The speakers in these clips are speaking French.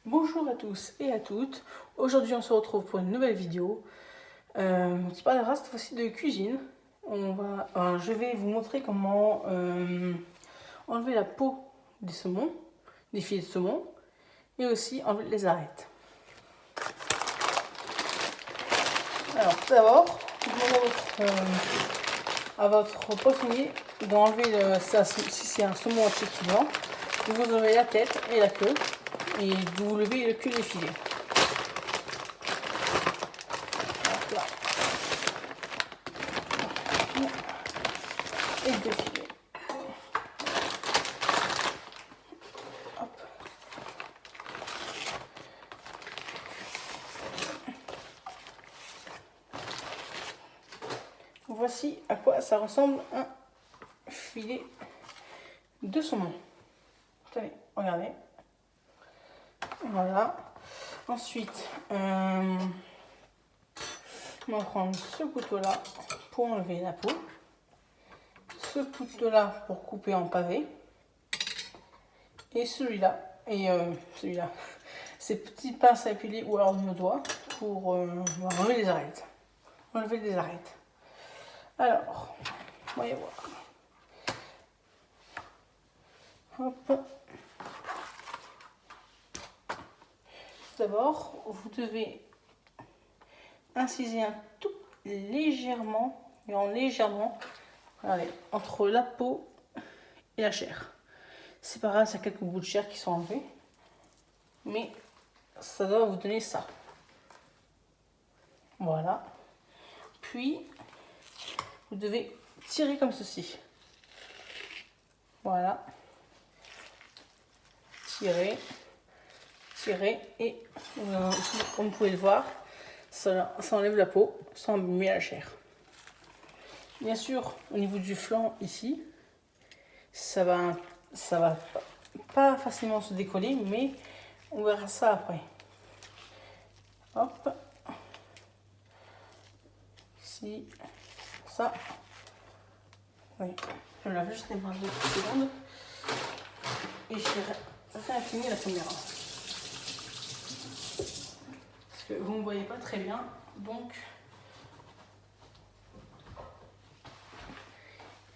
Bonjour à tous et à toutes. Aujourd'hui on se retrouve pour une nouvelle vidéo qui parlera cette fois-ci de cuisine. Je vais vous montrer comment enlever la peau des saumons, des filets de saumon, et aussi enlever les arêtes. Alors tout d'abord, demandez à votre poissonnier d'enlever si c'est un saumon entier qui blanc, vous enlevez la tête et la queue et vous levez le cul des filets. Voilà. Et deux filets. Hop. Voici à quoi ça ressemble un filet de saumon. Tenez, regardez. Voilà. Ensuite, on va prendre ce couteau-là pour enlever la peau. Ce couteau-là pour couper en pavé. Et celui-là. Ces petites pinces à épiler ou alors nos doigts pour enlever les arêtes. Enlever les arêtes. Alors, voyez voir. Hop. D'abord, vous devez inciser un tout légèrement, regardez, entre la peau et la chair. C'est pas grave, il y a quelques bouts de chair qui sont enlevés, mais ça doit vous donner ça. Voilà. Puis, vous devez tirer comme ceci. Voilà. Tirer. Et comme vous pouvez le voir, ça enlève la peau sans abîmer la chair. Bien sûr, au niveau du flanc ici, ça va pas facilement se décoller, mais on verra ça après. Hop. Ici, ça. Oui, je lave juste les mains 2 secondes. Et je vais affiner la caméra. Parce que vous ne me voyez pas très bien, donc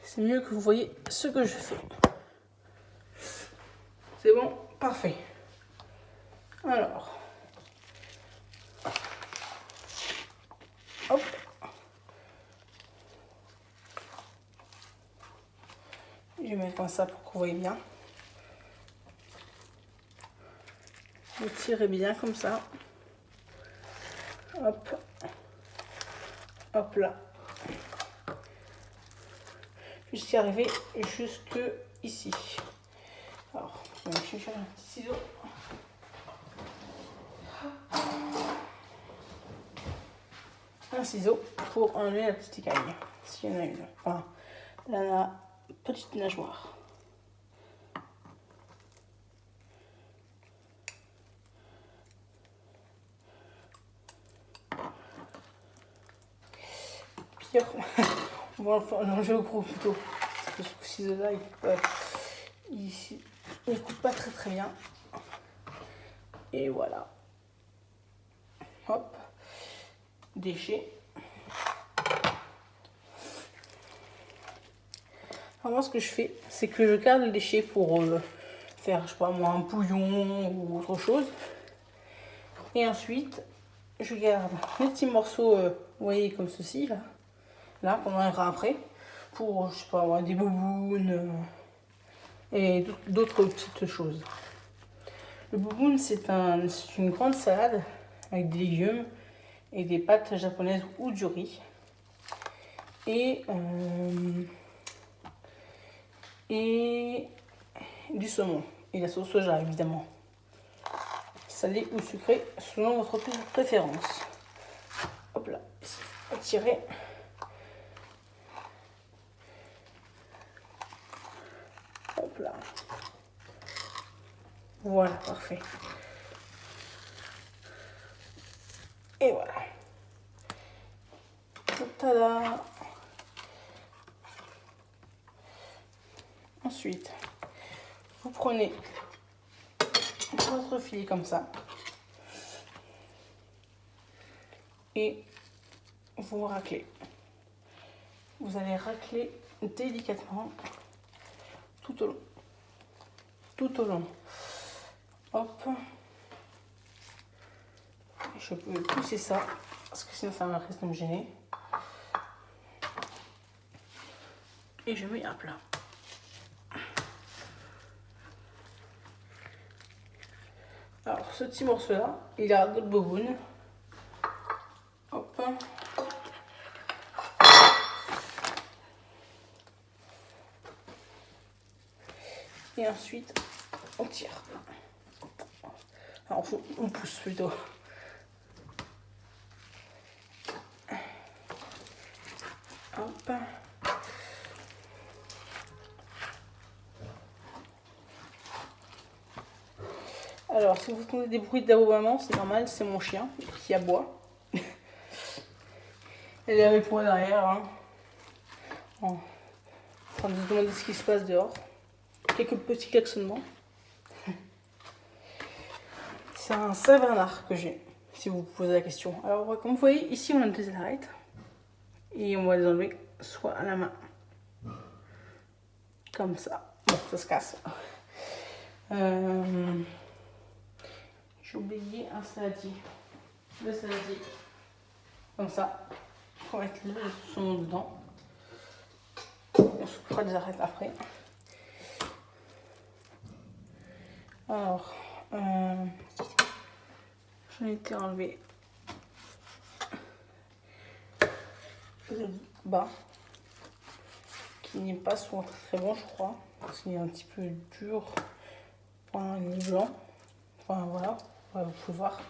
c'est mieux que vous voyez ce que je fais. C'est bon, parfait. Alors, hop. Je vais mettre comme ça pour que vous voyez bien. Vous tirez bien comme ça. Hop. Hop là. Jusqu'à arriver jusque ici. Alors, je vais chercher un petit ciseau. Un ciseau pour enlever la petite écaille, s'il y en a une. Enfin, la petite nageoire. Pire, on va l'enlever au gros couteau. Parce que ce ciseau-là, il coupe pas très bien. Et voilà. Hop. Déchet. Alors moi, ce que je fais, c'est que je garde le déchet pour faire, je sais pas moi, un bouillon ou autre chose. Et ensuite, je garde les petits morceaux, vous voyez, comme ceci, là, qu'on enlèvera après, pour, je sais pas moi, des boubounes et d'autres petites choses. Le bouboune, c'est une grande salade avec des légumes et des pâtes japonaises ou du riz. Et du saumon. Et la sauce soja, évidemment. Salé ou sucré, selon votre préférence. Hop là, ici, tirer. Hop là. Voilà, parfait. Et voilà. Tada! Ensuite, vous prenez votre filet comme ça. Et vous raclez. Vous allez racler délicatement tout au long. Tout au long. Hop. Je peux pousser ça parce que sinon ça va risque de me gêner. Et je mets à plat. Alors ce petit morceau là, il a d'autres bobounes. Hop. Et ensuite on tire. Alors on pousse plutôt. Hop. Alors, si vous entendez des bruits d'aboiement, c'est normal, c'est mon chien qui aboie. Elle est avec moi derrière, hein, en train de se demander ce qui se passe dehors. Quelques petits klaxonnements. C'est un Saint-Bernard que j'ai, si vous vous posez la question. Alors, comme vous voyez, ici on a des arêtes. Et on va les enlever soit à la main, comme ça. Bon, ça se casse. J'ai oublié un saladier. Le saladier. Comme ça. On va mettre le son dedans. On se fera des arêtes après. Alors, j'en ai été enlevé le bas, qui n'est pas souvent très bon, je crois, parce qu'il est un petit peu dur, enfin, il est blanc. Enfin voilà, vous pouvez voir.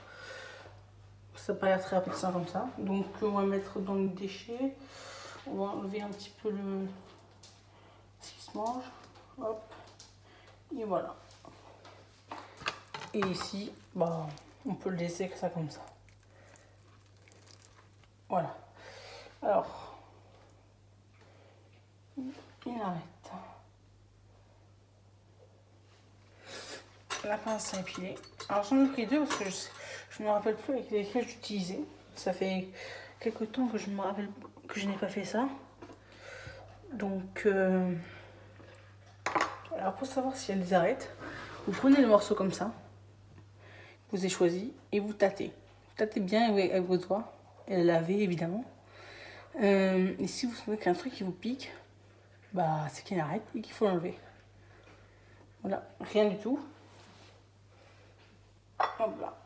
Ça n'a pas l'air très appétissant comme ça. Donc on va mettre dans le déchet. On va enlever un petit peu ce qui se mange. Hop. Et voilà. Et ici, bah, on peut le laisser ça comme ça. Voilà. Alors, une arrête. La pince à épiler. Alors j'en ai pris deux parce que je ne me rappelle plus avec lesquels j'utilisais. Ça fait quelques temps que je me rappelle que je n'ai pas fait ça. Donc, alors pour savoir si elle les arrête, vous prenez le morceau comme ça, vous avez choisi, et vous tâtez. Vous tâtez bien avec vos doigts, et lavez évidemment. Et si vous sentez qu'il y a un truc qui vous pique, bah c'est qu'il arrête et qu'il faut l'enlever. Voilà, rien du tout. Hop là,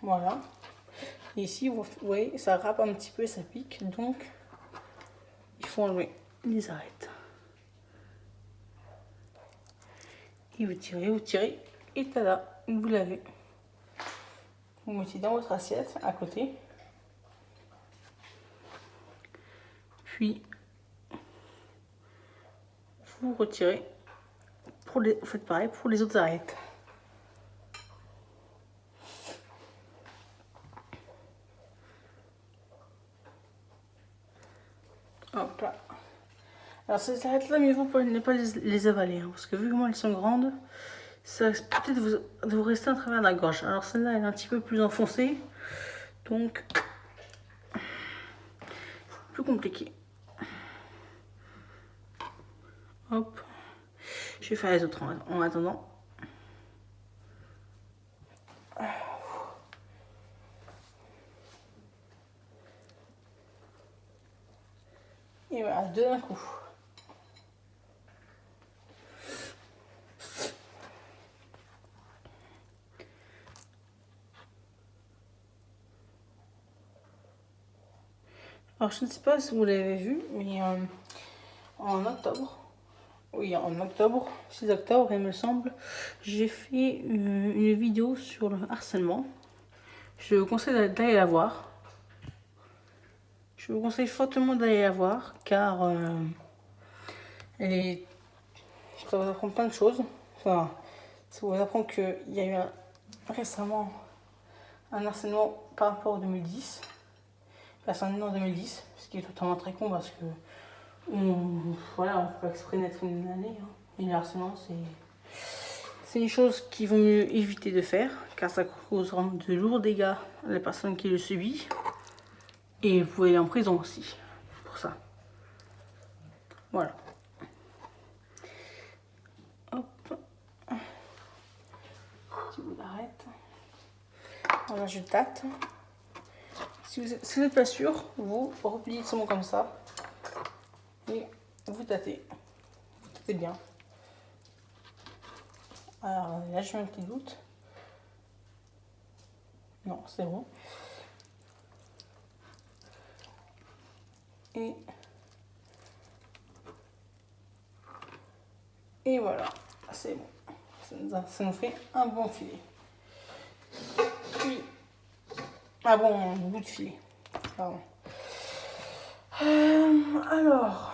voilà. Et ici, vous voyez, ça râpe un petit peu, ça pique, donc il faut enlever les arêtes. Et vous tirez, et tada, vous l'avez. Vous mettez dans votre assiette à côté. Puis, vous retirez. Vous faites pareil pour les autres arêtes. Hop là. Alors ces arêtes-là, mieux vaut ne pas les avaler, hein, parce que vu comment elles sont grandes, ça risque peut-être de vous rester à travers la gorge. Alors celle-là, elle est un petit peu plus enfoncée, donc plus compliqué. Hop. Je vais faire les autres en attendant. Et voilà, deux d'un coup. Alors je ne sais pas si vous l'avez vu, mais en octobre, oui en octobre, 6 octobre il me semble, j'ai fait une vidéo sur le harcèlement. Je vous conseille d'aller la voir. Je vous conseille fortement d'aller la voir car ça vous apprend plein de choses. Enfin, ça vous apprend qu'il y a eu récemment un harcèlement par rapport au 2010. Personnellement en 2010, ce qui est totalement très con parce que voilà, on ne peut pas exprès d'être une année. Hein. Et le harcèlement, C'est une chose qu'il vaut mieux éviter de faire, car ça causera de lourds dégâts à la personne qui le subit. Et vous pouvez aller en prison aussi, pour ça. Voilà. Hop. Si vous l'arrêtez. Voilà, je tâte. Si vous n'êtes pas sûr, vous repliez seulement comme ça. Et vous tâtez. Vous tâtez bien. Alors là, j'ai un petit doute. Non, c'est bon. Et voilà, c'est bon. Ça nous fait un bon filet. Puis, un bon bout de filet. Pardon. Alors,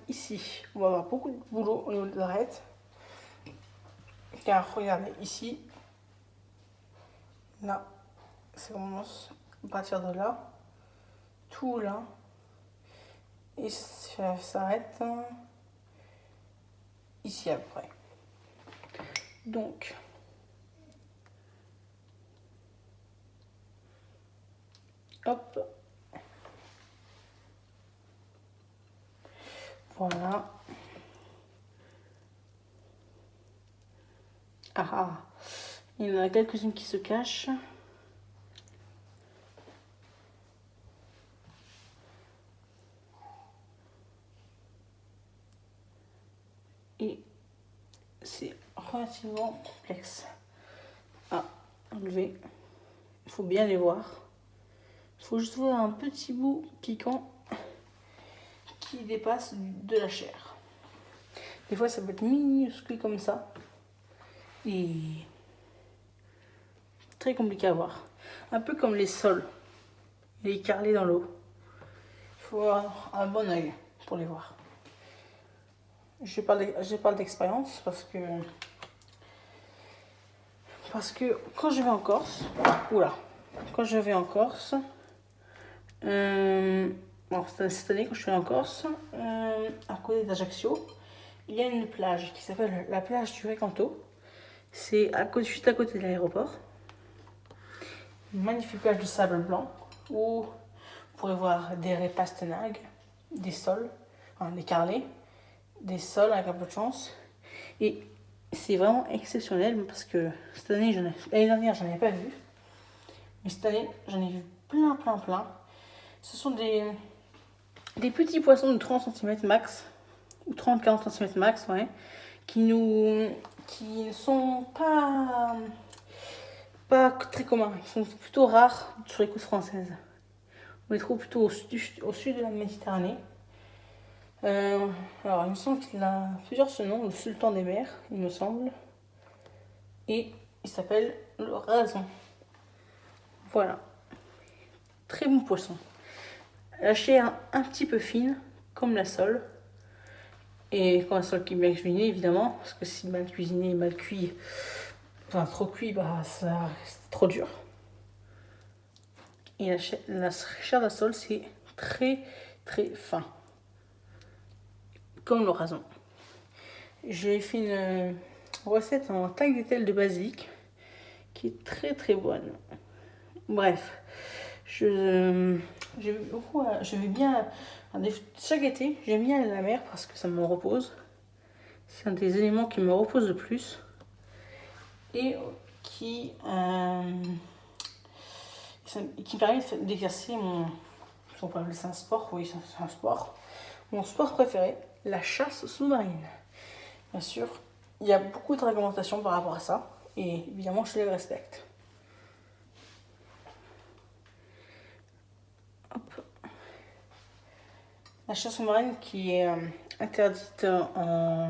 ici, on va avoir beaucoup de boulot au niveau des arêtes. Car regardez, ici, là, ça commence à partir de là, tout là, et ça s'arrête ici à peu près. Donc, hop, voilà. Ah ah, il y en a quelques-unes qui se cachent. Et c'est relativement complexe à enlever. Il faut bien les voir. Il faut juste voir un petit bout piquant qui dépasse de la chair. Des fois, ça peut être minuscule comme ça. Et très compliqué à voir. Un peu comme les sols, les carrelés dans l'eau. Il faut avoir un bon œil pour les voir. Je parle d'expérience parce que quand je vais en Corse, quand je vais en Corse, cette année quand je suis en Corse, à côté d'Ajaccio, il y a une plage qui s'appelle la plage du Recanto. C'est juste à côté de l'aéroport. Une magnifique plage de sable blanc où vous pourrez voir des raies pastenagues, des sols, des carrelés, des sols avec un peu de chance. Et c'est vraiment exceptionnel parce que cette année, l'année dernière, j'en avais pas vu. Mais cette année, j'en ai vu plein. Ce sont des petits poissons de 30 cm max, ou 30-40 cm max, ouais, qui ne sont pas très communs. Ils sont plutôt rares sur les côtes françaises. On les trouve plutôt au sud de la Méditerranée. Alors, il me semble qu'il a plusieurs surnoms, le sultan des mers, il me semble. Et il s'appelle le rason. Voilà. Très bon poisson. La chair un petit peu fine, comme la sole. Et quand la sole qui est bien cuisinée, évidemment, parce que si mal cuisiné, mal cuit, enfin trop cuit, c'est trop dur. Et la chair de la sole, c'est très fin. Comme le rason. J'ai fait une recette en tagliatelle de basilic qui est très bonne. Bref, je vais bien, chaque été, j'aime bien aller à la mer parce que ça me repose. C'est un des éléments qui me repose le plus et qui me permet d'exercer on peut appeler ça un sport, oui, c'est un sport. Mon sport préféré, la chasse sous-marine. Bien sûr, il y a beaucoup de réglementations par rapport à ça, et évidemment, je les respecte. Hop. La chasse sous-marine qui est interdite à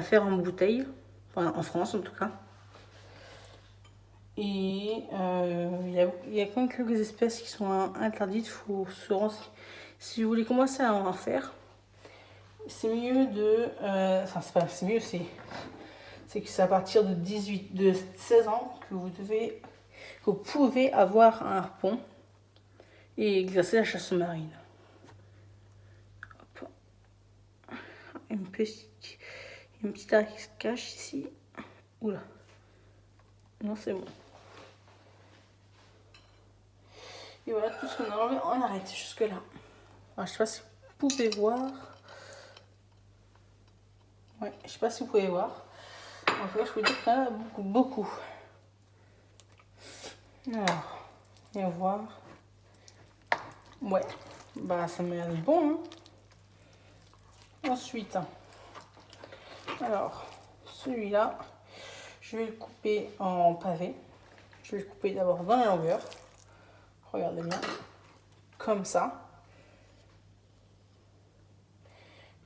faire en bouteille, enfin, en France en tout cas. Et il y a quand même quelques espèces qui sont interdites, il faut se renseigner. Si vous voulez commencer à en faire, c'est mieux c'est mieux, c'est que c'est à partir de 16 ans que vous pouvez avoir un harpon et exercer la chasse sous-marine. une petite arête qui se cache ici. Oula. Non, c'est bon. Et voilà tout ce qu'on a enlevé. On arrête jusque là. Alors, je sais pas si vous pouvez voir. Ouais, je sais pas si vous pouvez voir. En tout cas, je peux dire qu'il y en a beaucoup. Alors, et voir. Ouais, bah ça m'a l'air bon. Hein. Ensuite, alors, celui-là, je vais le couper en pavé. Je vais le couper d'abord dans la longueur. Regardez bien. Comme ça.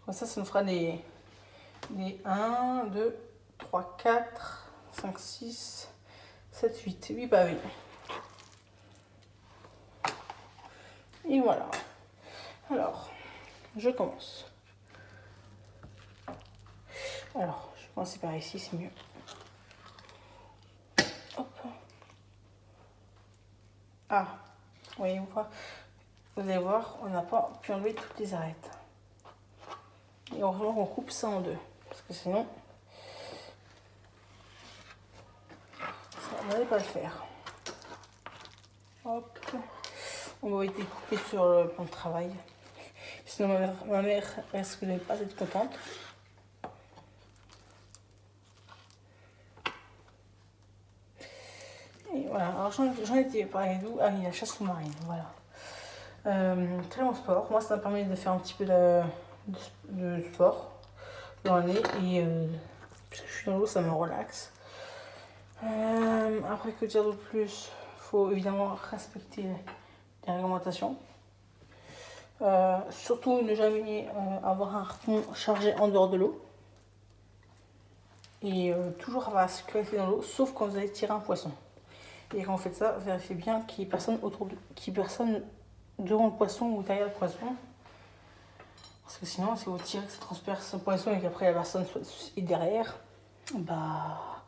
Comme ça nous fera des 1, 2, 3, 4, 5, 6, 7, 8 pavés. Et voilà. Alors, je commence. Alors, je vais commencer par ici, c'est mieux. Hop. Ah, voyez vous allez voir, on n'a pas pu enlever toutes les arêtes. Et heureusement qu'on coupe ça en deux, parce que sinon, ça n'allait pas le faire. Hop. On va être coupé sur le plan de travail. Sinon, ma mère risque de ne pas être contente. Et voilà, alors j'en étais parlé d'où? Ah oui, la chasse sous-marine, voilà. Très bon sport. Moi, ça me permet de faire un petit peu de sport dans l'année et puisque je suis dans l'eau, ça me relaxe. Après, que dire de plus? Il faut évidemment respecter les réglementations. Surtout ne jamais avoir un harpon chargé en dehors de l'eau. Et toujours avoir la sécurité dans l'eau, sauf quand vous allez tirer un poisson. Et quand vous faites ça, vérifiez bien qu'il n'y ait personne devant le poisson ou derrière le poisson. Parce que sinon, si vous tirez que ça transperce le poisson et qu'après la personne soit derrière, bah,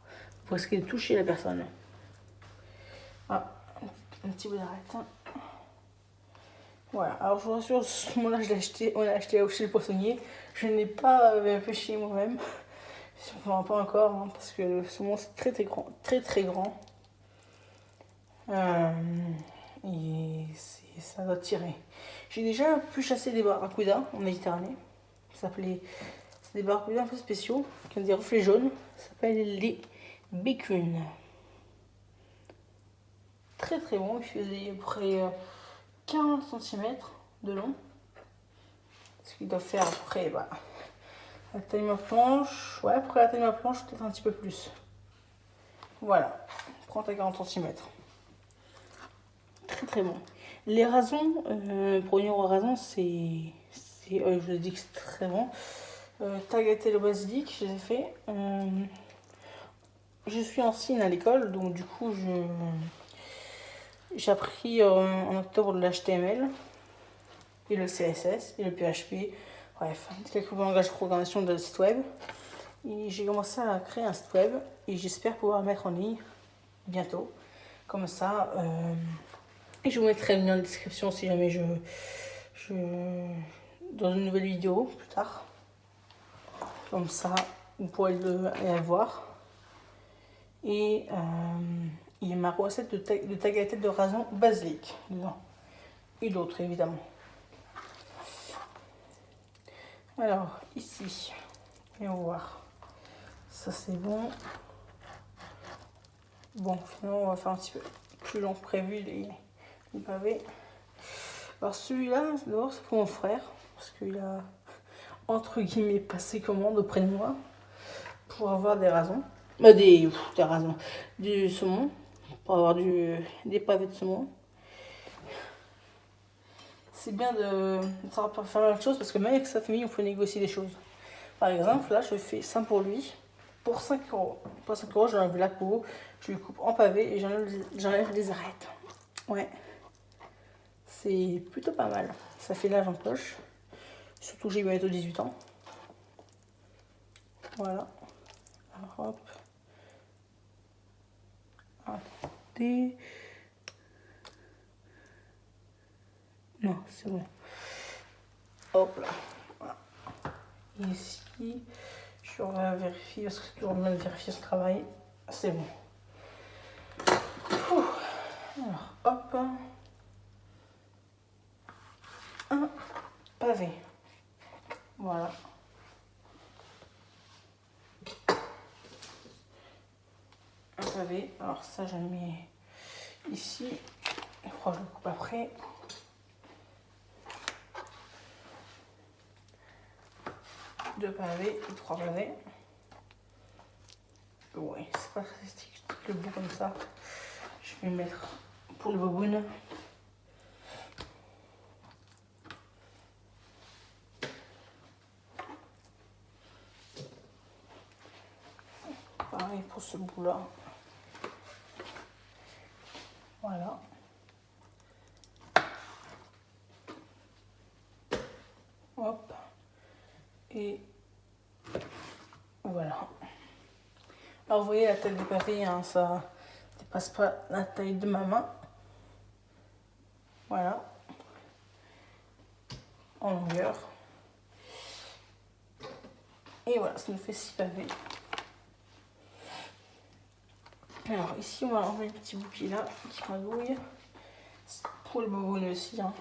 vous risquez de toucher la personne. Ah, un petit peu d'arête. Voilà, alors je vous rassure, ce moment-là, on l'a acheté chez le poissonnier. Je n'ai pas pêché moi-même. Enfin, pas encore, hein, parce que le saumon c'est très grand. Et ça doit tirer. J'ai déjà pu chasser des barracudas en Méditerranée. C'est des barracudas un peu spéciaux qui ont des reflets jaunes. Ça s'appelle les bécunes. Très bon. Ils faisaient à peu près 40 cm de long. Ce qu'ils doivent faire après, bah, la taille de ma planche. Ouais, après la taille de ma planche, peut-être un petit peu plus. Voilà, 30 à 40 cm. Très bon. Les raisons, pour revenir aux raisons, je vous ai dit que c'est très bon. Tagliatelle au basilic, je les ai fait. Je suis ancienne à l'école, donc du coup, j'ai appris en octobre de l'HTML et le CSS et le PHP. Bref, quelques langages de programmation de site web. Et j'ai commencé à créer un site web et j'espère pouvoir le mettre en ligne bientôt. Comme ça, et je vous mettrai le lien dans la description si jamais dans une nouvelle vidéo plus tard. Comme ça, vous pourrez aller voir. Et il y a ma recette de tagliatelle de raisin basilic dedans. Et d'autres évidemment. Alors ici, et on va voir. Ça c'est bon. Bon, finalement on va faire un petit peu plus long que prévu les pavés. Alors celui-là, d'abord c'est pour mon frère, parce qu'il a entre guillemets passé commande auprès de moi pour avoir des raisins. Des raisins. Du saumon. Pour avoir des pavés de saumon. C'est bien de savoir faire la même chose parce que même avec sa famille, on peut négocier des choses. Par exemple, là, je fais ça pour lui. Pour 5 euros. Pour 5 euros, j'enlève la peau, je lui coupe en pavé et j'enlève les arêtes. Ouais. C'est plutôt pas mal. Ça fait l'âge en poche. Surtout que j'ai bientôt 18 ans. Voilà. Alors, hop. Attendez. Non, c'est bon. Hop là. Voilà. Et ici, je vérifie, parce que c'est toujours bien de vérifier ce travail. C'est bon. Ouh. Alors, hop. Un pavé. Voilà. Un pavé. Alors ça, je le mets ici. Je crois que je le coupe après. Deux pavés et trois pavés. Ouais, c'est pas très stick le bout comme ça. Je vais mettre pour le boboon. Pareil pour ce bout là. Voilà. Hop. Et voilà. Alors vous voyez la taille du pavé, hein, ça dépasse pas la taille de ma main. Voilà. En longueur. Et voilà, ça nous fait 6 pavés. Alors ici on va enlever le petit bout qui est là, qui magouille. Pour le boboon aussi. Hein.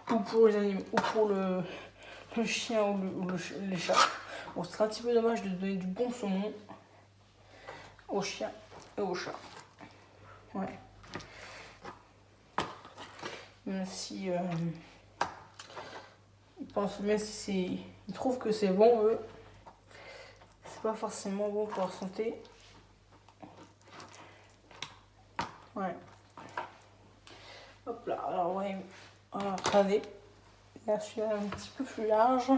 Ou pour les animaux, ou pour le chien ou les chats. Bon, ce serait un petit peu dommage de donner du bon saumon aux chiens et aux chats. Ouais. Même si ils pensent, même si ils trouvent que c'est bon, eux, c'est pas forcément bon pour leur santé. Ouais. Hop là, alors ouais, regardez. Là, celui-là un petit peu plus large.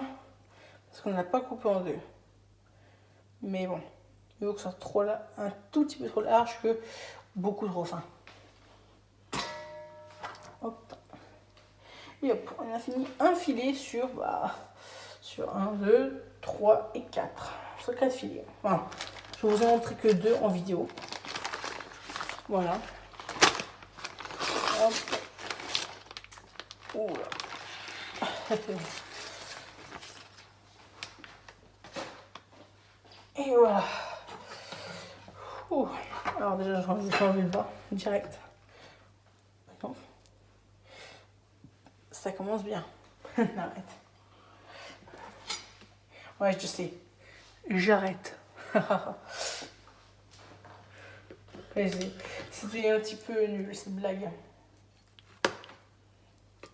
Parce qu'on n'a pas coupé en deux. Mais bon, il faut que ce soit trop là, un tout petit peu trop large que beaucoup trop fin. Hop. Et hop, on a fini un filet sur 1, 2, 3 et 4. Sur 4 filets. Enfin, je vous ai montré que 2 en vidéo. Voilà. Hop. Oula. Et voilà. Ouh. Alors déjà, j'ai enlevé le bas, direct. Non. Ça commence bien. Arrête. Ouais, je sais. J'arrête. C'était un petit peu nul, cette blague.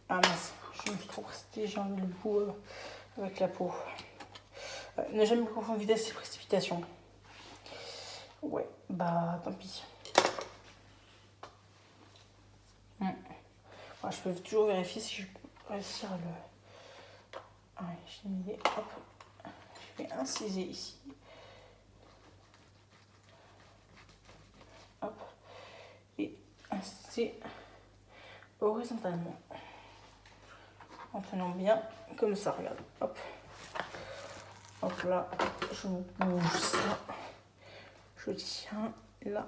Ah mince, je me suis trop précipitée, j'ai enlevé le bout avec la peau. Ne jamais confondre vitesse et précipitation. Ouais, bah tant pis. Ouais, je peux toujours vérifier si je peux réussir à le... Ouais, j'ai une idée. Hop, je vais inciser ici. Hop, et inciser horizontalement. En tenant bien comme ça, regarde. Hop. Hop là, je bouge ça. Je tiens là.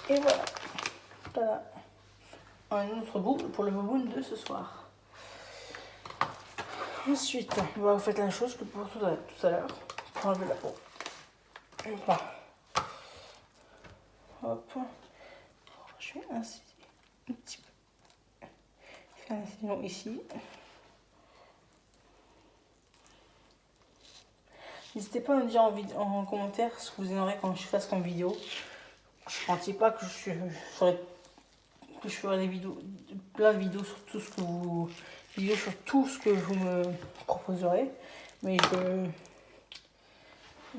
Et voilà. Voilà. Un autre bout pour le boboon de ce soir. Ensuite, vous faites la même chose que pour tout à l'heure. Pour enlever la peau. Voilà. Hop. Je vais inciser un petit peu. Faire une incision ici. N'hésitez pas à me dire en commentaire ce que vous aimeriez quand je fasse comme vidéo. Je ne pensais pas que je ferais des vidéos, plein de vidéos sur tout ce que vous me proposerez. Mais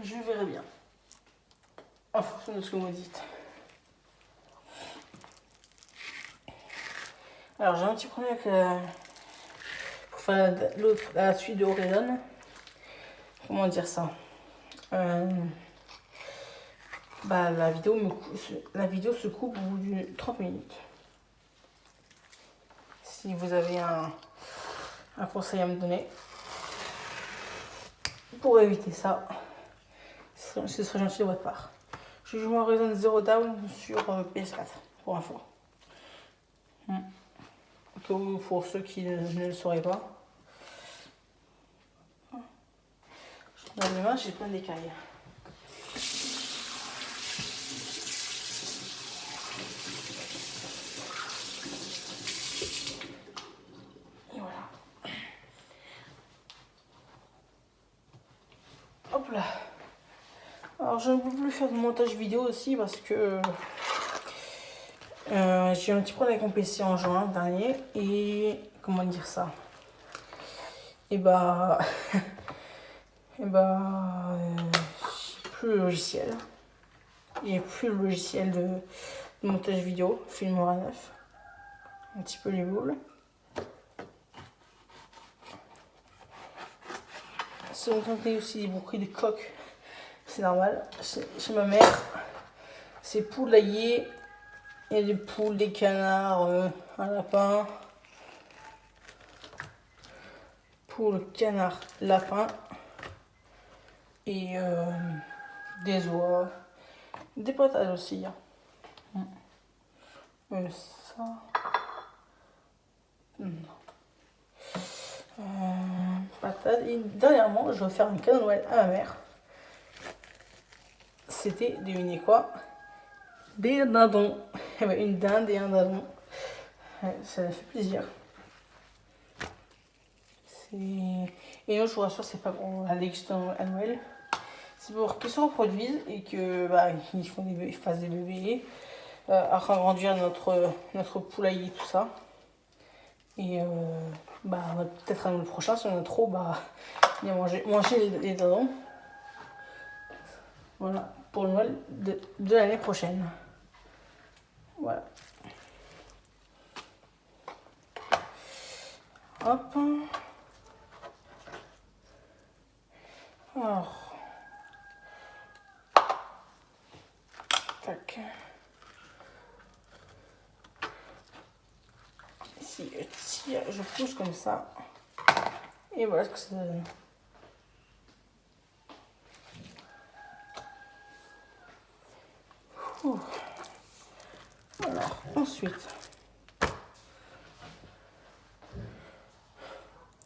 je verrai bien. En fonction de ce que vous me dites. Alors j'ai un petit problème avec pour faire la suite de Horizon. Comment dire ça, la vidéo se coupe au bout de 30 minutes. Si vous avez un conseil à me donner pour éviter ça, ce serait gentil de votre part. J'ai joué Horizon Zero Dawn sur PS4, pour info. Pour ceux qui ne le sauraient pas. Dans les mains, j'ai plein d'écailles. Et voilà. Hop là. Alors je ne peux plus faire de montage vidéo aussi parce que j'ai eu un petit problème avec mon PC en juin dernier et comment dire ça, et bah j'ai plus le logiciel, il n'y a plus le logiciel de montage vidéo Filmora 9, un petit peu les boules. Si on entendait aussi des bruits de coq, c'est normal. Chez ma mère, c'est poulailler. Il y a des poules, des canards, un lapin. Poules, canards, lapin. Et des oies. Des patates aussi. Ça. Non. Patates. Et dernièrement, je vais faire un cadeau de Noël à ma mère. C'était, devinez quoi? Des dindons. Une dinde et un dindon. Ça fait plaisir. Et non, je vous rassure, c'est pas pour la dégustation à Noël. C'est pour qu'ils se reproduisent et que ils fassent des bébés, à agrandir notre poulailler, tout ça. Et peut-être à Noël prochain, si on a trop, bien manger les dindons. Voilà, pour le Noël de l'année prochaine. Voilà. Hop. Alors. Tac. Ici, je tire, je pousse comme ça. Et voilà ce que ça donne. Alors, ensuite.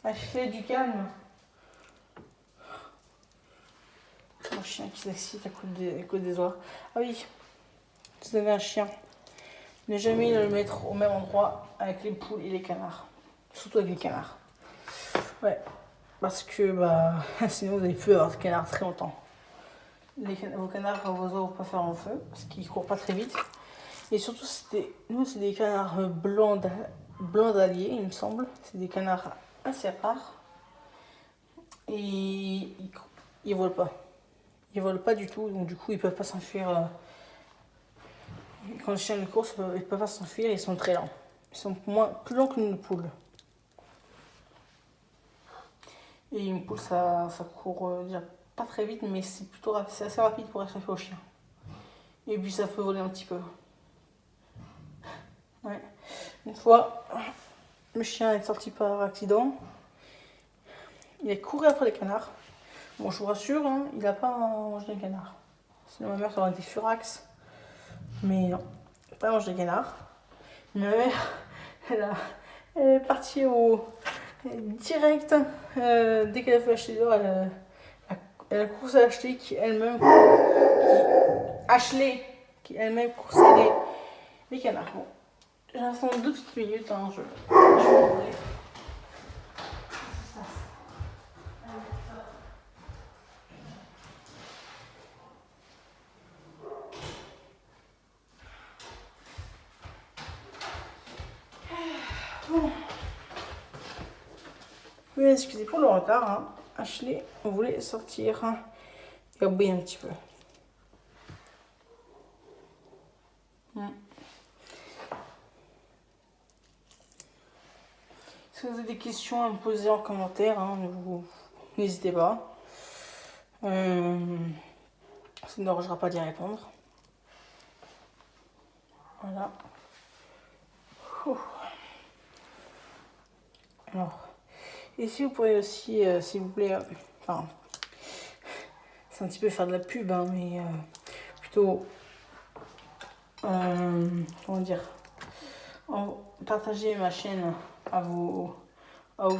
Acheter du calme. Un chien qui s'excite à cause des oies. Ah oui, si vous avez un chien, ne jamais le mettre au même endroit avec les poules et les canards. Surtout avec les canards. Ouais, parce que sinon vous allez plus avoir de canards très longtemps. Vos canards, vos oies ne vont pas faire long feu parce qu'ils ne courent pas très vite. Et surtout, nous, c'est des canards blancs d'Allier, il me semble. C'est des canards assez rares. Et ils volent pas. Ils volent pas du tout, donc du coup, ils peuvent pas s'enfuir. Quand le chien court, ils peuvent pas s'enfuir, ils sont très lents. Ils sont plus lents qu'une poule. Et une poule, ça court déjà pas très vite, mais c'est assez rapide pour échapper au chien. Et puis ça peut voler un petit peu. Ouais. Une fois, le chien est sorti par accident. Il a couru après les canards. Bon, je vous rassure, il n'a pas mangé les canards. Sinon, ma mère aurait été furax. Mais non, il n'a pas mangé les canards. Ma mère, elle est partie direct. Dès qu'elle a fait acheter dehors, elle a coursé à Ashley qui elle-même coursait les canards. Bon, j'attends 2 petites minutes. Je vais ouvrir. Bon. Oui, excusez pour le retard. Ashley, on voulait sortir et oublier un petit peu. Si vous avez des questions à me poser en commentaire, n'hésitez pas. Ça ne me dérangera pas d'y répondre. Voilà. Alors, ici vous pourrez aussi, s'il vous plaît, c'est un petit peu faire de la pub, mais plutôt comment dire, partager ma chaîne à vos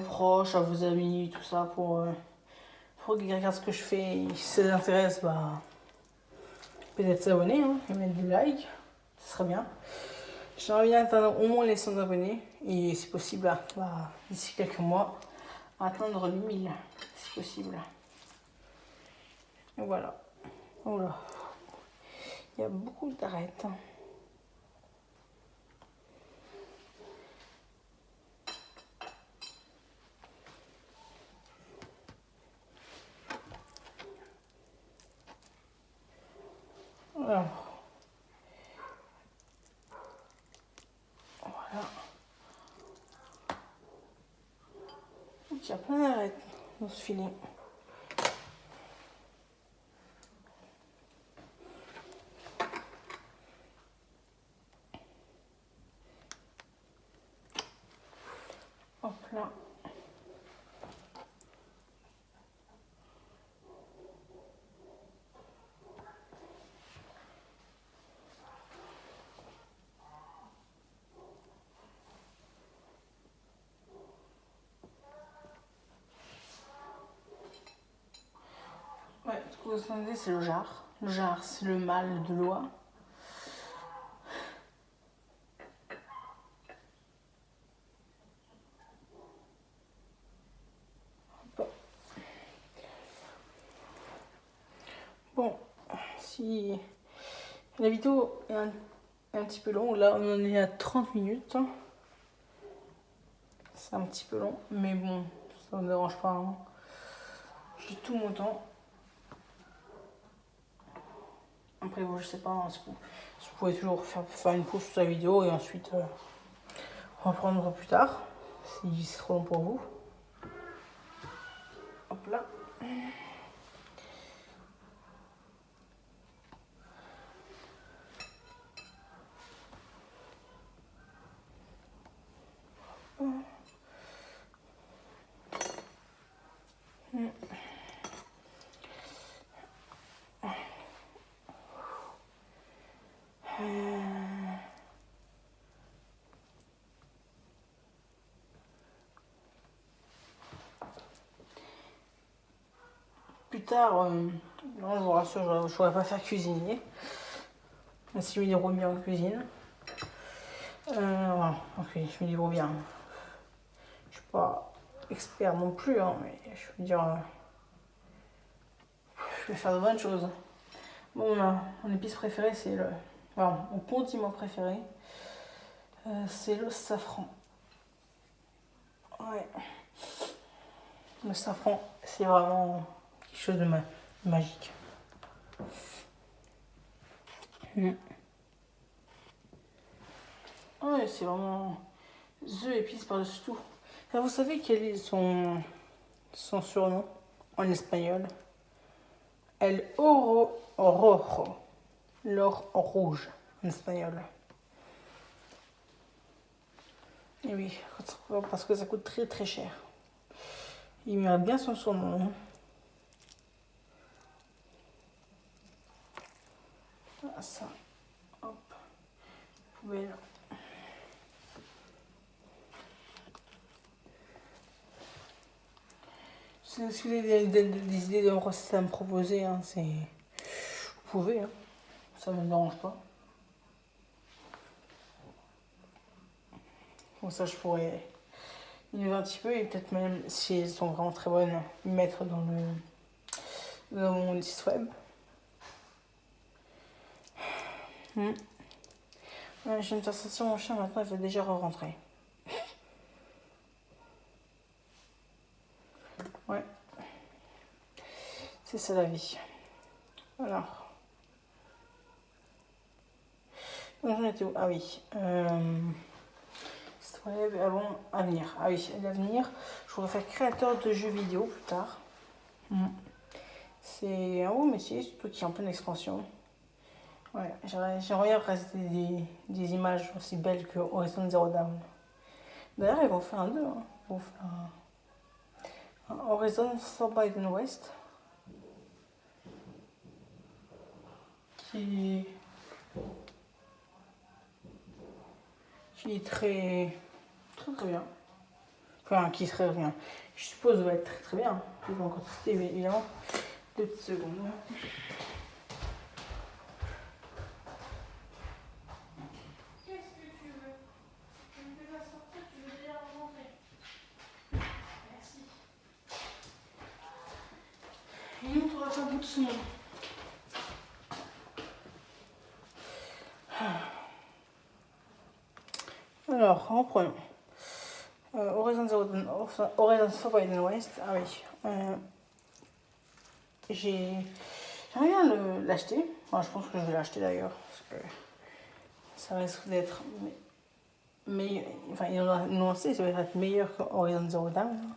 proches, à vos amis, tout ça, pour qu'ils regardent ce que je fais. Et si ça les intéresse, bah, peut-être s'abonner, hein, et mettre des likes, ce serait bien. J'aimerais bien atteindre au moins les 100 abonnés, et si possible, bah, d'ici quelques mois, atteindre les 1000, si possible. Et voilà. Voilà. Il y a beaucoup d'arêtes. Alors, voilà. Il y a plein d'arêtes dans ce filet. Hop là. Ouais, ce que vous entendez, c'est le jar. Le jar, c'est le mâle de l'oie. Bon, si la vidéo est un petit peu longue, là on en est à 30 minutes. C'est un petit peu long, mais bon, ça ne me dérange pas. Hein. J'ai tout mon temps. Après, bon, je sais pas, hein, vous pouvez toujours faire une pause sur la vidéo et ensuite reprendre plus tard, si c'est trop long pour vous. Hop là. Plus tard, non, je vous rassure, je ne pourrais pas faire cuisiner. Même si je me débrouille bien en cuisine. Voilà, ok, je me débrouille bien. Je suis pas expert non plus, hein, mais je veux dire, je vais faire de bonnes choses. Bon, mon épice préférée, c'est le. Enfin, mon condiment préféré, c'est le safran. Ouais. Le safran, c'est vraiment quelque chose de magique. Ouais, c'est vraiment The épice par-dessus tout. Et vous savez quel est son surnom en espagnol? El oro rojo. L'or rouge en espagnol. Et oui, parce que ça coûte très très cher. Il mérite bien son surnom. Ah, ça. Hop. Poubelle. Si vous avez des idées de recettes à me proposer, hein, vous pouvez. Hein. Ça ne me dérange pas. Comme ça, je pourrais innover un petit peu et peut-être même, si elles sont vraiment très bonnes, mettre dans mon site web. Ouais, je vais me faire sortir mon chien maintenant, il va déjà re-rentrer. Ouais. C'est ça la vie. Alors. J'en étais où? Ah oui. Site web, avant, avenir. Ah oui, l'avenir. Je voudrais faire créateur de jeux vidéo plus tard. C'est un beau métier, surtout qui est en pleine expansion. Ouais, j'aimerais bien rester des images aussi belles que Horizon Zero Dawn. D'ailleurs, ils vont faire un 2. Hein. Ils vont faire un Horizon Forbidden West. Qui qui est très bien. Enfin, qui serait bien. Je suppose va être très bien. Je vais encore tester, mais évidemment. 2 petites secondes. Qu'est-ce que tu veux? Je ne vais pas sortir, tu veux déjà rentrer. Merci. Et nous, on va faire un bout de son. Alors, reprenons. Horizon Forbidden West. Ah oui. J'aimerais bien l'acheter. Enfin, je pense que je vais l'acheter d'ailleurs. Parce que ça risque d'être. Mais enfin, ils ont annoncé ça va être meilleur que Horizon Zero Dawn.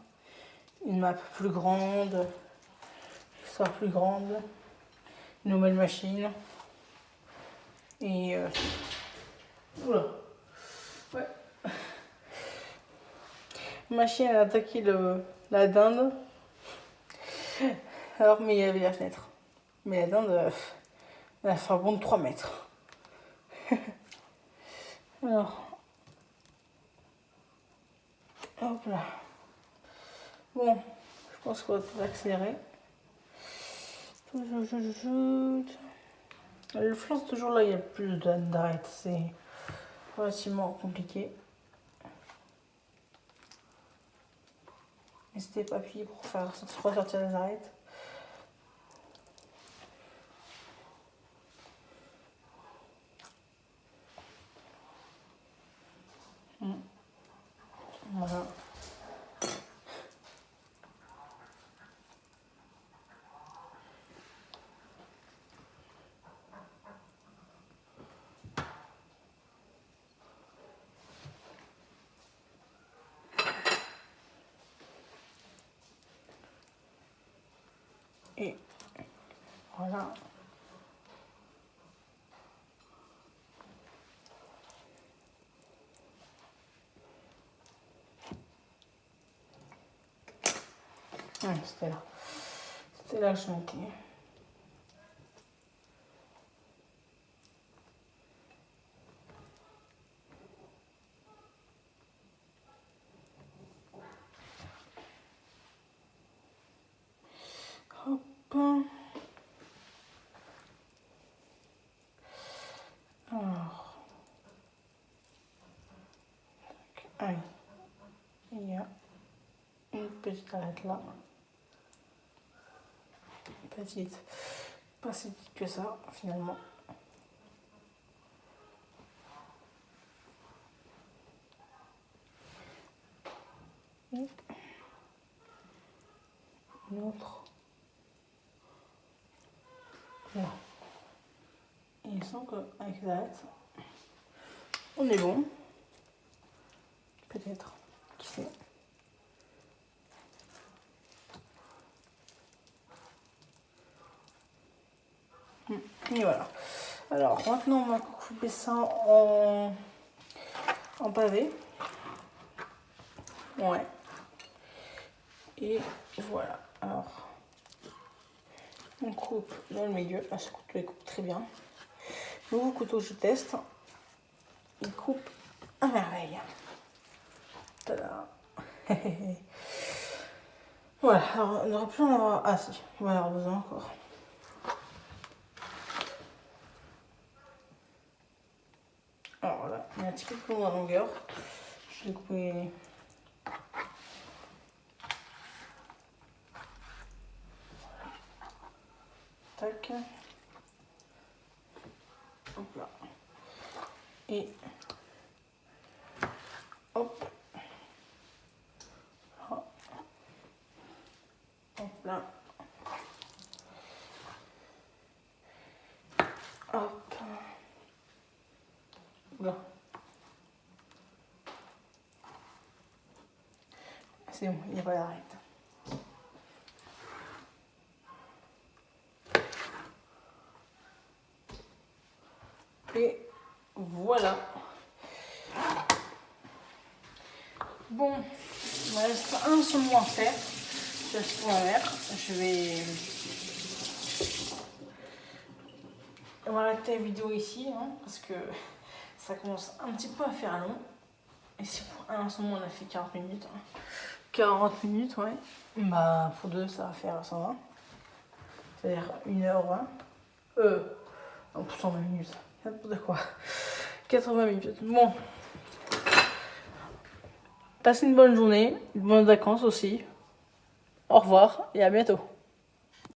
Une map plus grande, une histoire plus grande, une nouvelle machine. Et. Oula! Ouais. Machine a attaqué la dinde. Alors, mais il y avait la fenêtre. Mais la dinde, elle a fait un bond de 3 mètres. Alors. Hop là. Bon, je pense qu'on va tout accélérer. Le flanc, c'est toujours là, il y a plus d'arêtes. C'est relativement compliqué. N'hésitez pas à appuyer pour faire ressortir les arêtes. Voilà. Et voilà. C'était là. C'était là que je m'étais. Hop. Alors. Ah oui. Il y a une petite arête là. Petite. Pas si petite que ça, finalement. Et une autre. Là. Et il semble qu'avec les arêtes, on est bon. Peut-être. Qui sait. Et voilà. Alors maintenant on va couper ça en pavé. Ouais. Et voilà. Alors on coupe dans le milieu. Ah, ce couteau il coupe très bien. Nouveau couteau je teste. Il coupe à merveille. Tada. Voilà. Alors on aurait pu en avoir. Ah si, on va en avoir besoin encore. Alors voilà, il y a un petit peu plus long en longueur. Je l'ai coupé. Tac. Hop là. Et hop. Hop là. Hop. Là. C'est bon, il n'y a pas d'arrêt. Et voilà. Bon, il me reste un seul mot à faire. Je laisse pour ma mère. On va arrêter la vidéo ici, hein, parce que ça commence un petit peu à faire long. Ici, pour un, en ce moment, on a fait 40 minutes. Hein. 40 minutes, ouais. Bah, pour deux, ça va faire 120. C'est-à-dire 1h20. Non, pour 120 minutes. N'importe quoi. 80 minutes. Bon. Passez une bonne journée, une bonne vacances aussi. Au revoir et à bientôt.